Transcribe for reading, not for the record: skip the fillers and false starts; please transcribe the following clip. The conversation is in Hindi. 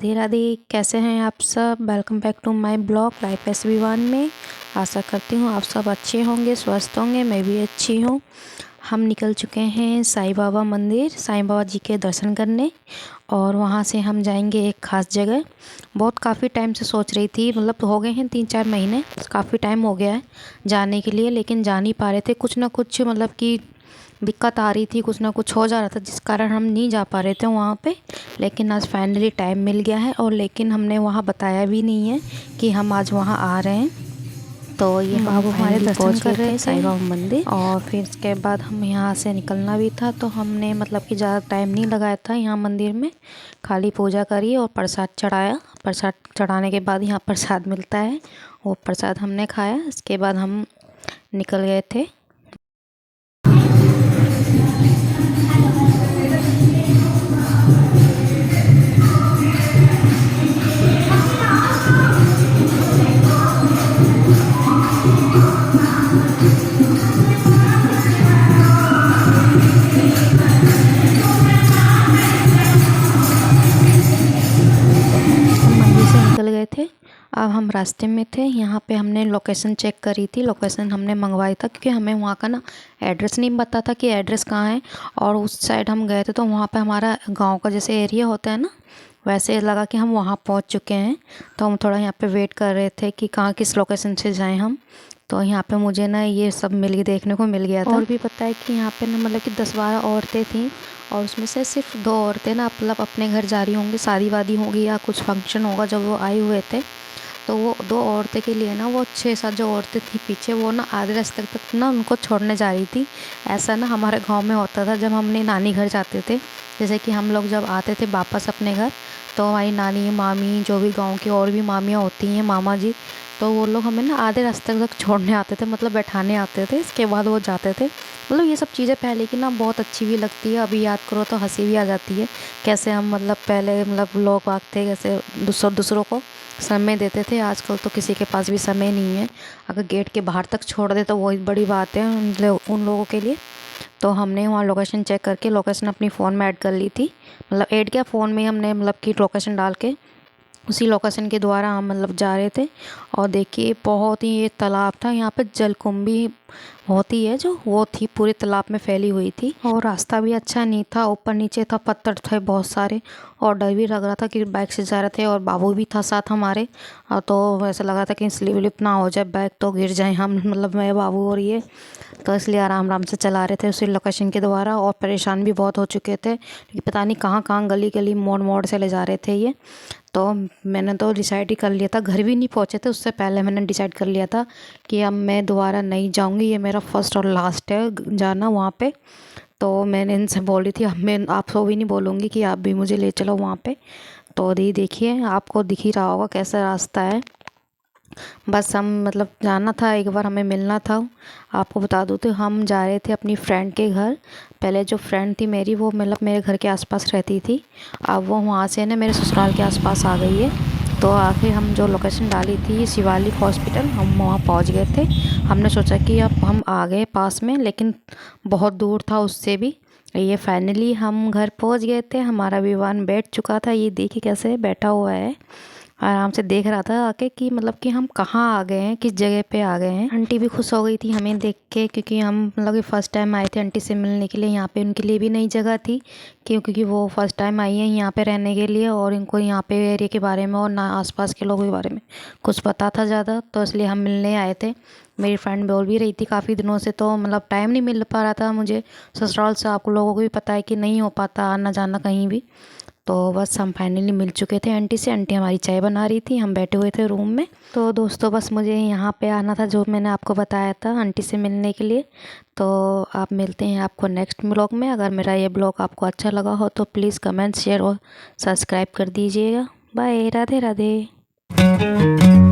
राधे राधे। कैसे हैं आप सब? Welcome back to my blog life SB1 में। आशा करती हूँ आप सब अच्छे होंगे, स्वस्थ होंगे। मैं भी अच्छी हूँ। हम निकल चुके हैं साईं बाबा मंदिर, साईं बाबा जी के दर्शन करने, और वहाँ से हम जाएंगे एक ख़ास जगह। बहुत काफ़ी टाइम से सोच रही थी, मतलब हो गए हैं 3-4 महीने, काफ़ी टाइम हो गया है जाने के लिए, लेकिन जा नहीं पा रहे थे। कुछ ना कुछ मतलब कि दिक्कत आ रही थी, कुछ ना कुछ हो जा रहा था जिस कारण हम नहीं जा पा रहे थे वहाँ पे। लेकिन आज फाइनली टाइम मिल गया है, और लेकिन हमने वहाँ बताया भी नहीं है कि हम आज वहाँ आ रहे हैं। तो ये हम बाबू हमारे फाइनली दर्शन पहुँच कर गए रहे थे थे साईं बाबा मंदिर। और फिर इसके बाद हम यहाँ से निकलना भी था, तो हमने मतलब कि ज़्यादा टाइम नहीं लगाया था यहाँ मंदिर में। खाली पूजा करी और प्रसाद चढ़ाया। प्रसाद चढ़ाने के बाद यहाँ प्रसाद मिलता है, वो प्रसाद हमने खाया। इसके बाद हम निकल गए थे। मंदिर से निकल गए थे। अब हम रास्ते में थे, यहाँ पे हमने लोकेशन चेक करी थी, लोकेशन हमने मंगवाई था, क्योंकि हमें वहाँ का ना एड्रेस नहीं पता था कि एड्रेस कहाँ है। और उस साइड हम गए थे तो वहाँ पे हमारा गांव का जैसे एरिया होता है ना, वैसे लगा कि हम वहाँ पहुँच चुके हैं। तो हम थोड़ा यहाँ पे वेट कर रहे थे कि कहाँ किस लोकेशन से जाएँ हम। तो यहाँ पे मुझे ना ये सब देखने को मिल गया था। और भी पता है कि यहाँ पे ना मतलब कि 10-12 औरतें थीं, और उसमें से सिर्फ 2 औरतें ना मतलब अपने घर जा रही होंगी, शादी वादी होगी या कुछ फंक्शन होगा जब वो आए हुए थे। तो वो 2 औरतें के लिए ना, वो 6-7 जो औरतें थी पीछे, वो ना आधे रास्ते तक ना उनको छोड़ने जा रही थी। ऐसा ना हमारे गांव में होता था जब हमने नानी घर जाते थे। जैसे कि हम लोग जब आते थे वापस अपने घर, तो हमारी नानी, मामी, जो भी गांव की और भी मामियाँ होती हैं, मामा जी, तो वो लोग हमें ना आधे रास्ते तक छोड़ने आते थे, मतलब बैठाने आते थे। इसके बाद वो जाते थे। मतलब ये सब चीज़ें पहले की ना बहुत अच्छी भी लगती है, अभी याद करो तो हंसी भी आ जाती है। कैसे हम मतलब पहले मतलब लोग बाग थे, कैसे दूसरों को समय देते थे। आजकल तो किसी के पास भी समय नहीं है। अगर गेट के बाहर तक छोड़ दे तो वही बड़ी बात है उन लोगों के लिए। तो हमने वहाँ लोकेशन चेक करके लोकेशन अपनी फ़ोन में ऐड कर ली थी। मतलब ऐड क्या, फ़ोन में हमने मतलब कि लोकेशन डाल के उसी लोकेशन के द्वारा हम मतलब जा रहे थे। और देखिए बहुत ही ये तालाब था, यहाँ पे जलकुंभी होती है जो, वो थी पूरे तालाब में फैली हुई थी। और रास्ता भी अच्छा नहीं था, ऊपर नीचे था, पत्थर थे बहुत सारे, और डर भी लग रहा था कि बाइक से जा रहे थे, और बाबू भी था साथ हमारे। तो ऐसा लगा था कि स्लिप विलिप ना हो जाए, बाइक तो गिर जाए हम, मतलब मैं, बाबू और ये। तो इसलिए आराम आराम से चला रहे थे उसी लोकेशन के द्वारा। और परेशान भी बहुत हो चुके थे, क्योंकि पता नहीं कहाँ कहाँ गली गली मोड़ मोड़ से ले जा रहे थे ये। तो मैंने तो डिसाइड ही कर लिया था, घर भी नहीं पहुँचे थे उससे पहले मैंने डिसाइड कर लिया था कि अब मैं दोबारा नहीं जाऊँगी, ये मेरा फर्स्ट और लास्ट है जाना वहाँ पे। तो मैंने इनसे बोल रही थी, अब मैं आपको भी नहीं बोलूँगी कि आप भी मुझे ले चलो वहाँ पे। तो दी देखिए, आपको दिख ही रहा होगा कैसा रास्ता है। बस हम मतलब जाना था, एक बार हमें मिलना था। आपको बता दूँ तो हम जा रहे थे अपनी फ्रेंड के घर। पहले जो फ्रेंड थी मेरी, वो मतलब मेरे घर के आसपास रहती थी, अब वो वहाँ से ना मेरे ससुराल के आसपास आ गई है। तो आखिर हम जो लोकेशन डाली थी शिवालिक हॉस्पिटल, हम वहाँ पहुँच गए थे। हमने सोचा कि अब हम आ गए पास में, लेकिन बहुत दूर था उससे भी। ये फाइनली हम घर पहुँच गए थे। हमारा विमान बैठ चुका था, ये देखिए कैसे बैठा हुआ है, आराम से देख रहा था आके कि मतलब कि हम कहाँ आ गए हैं, किस जगह पे आ गए हैं। आंटी भी खुश हो गई थी हमें देख के, क्योंकि हम मतलब कि फ़र्स्ट टाइम आए थे आंटी से मिलने के लिए। यहाँ पे उनके लिए भी नई जगह थी, क्योंकि वो फर्स्ट टाइम आई हैं यहाँ पे रहने के लिए, और इनको यहाँ पे एरिया के बारे में और ना आसपास के लोगों के बारे में कुछ पता था ज़्यादा। तो इसलिए हम मिलने आए थे। मेरी फ्रेंड बोल भी रही थी काफ़ी दिनों से, तो मतलब टाइम नहीं मिल पा रहा था मुझे ससुराल से। आप लोगों को भी पता है कि नहीं हो पाता आना जाना कहीं भी। तो बस हम फाइनली मिल चुके थे आंटी से। आंटी हमारी चाय बना रही थी, हम बैठे हुए थे रूम में। तो दोस्तों बस मुझे यहाँ पे आना था, जो मैंने आपको बताया था आंटी से मिलने के लिए। तो आप मिलते हैं आपको नेक्स्ट ब्लॉग में। अगर मेरा ये ब्लॉग आपको अच्छा लगा हो तो प्लीज़ कमेंट, शेयर और सब्सक्राइब कर दीजिएगा। बाय, राधे राधे।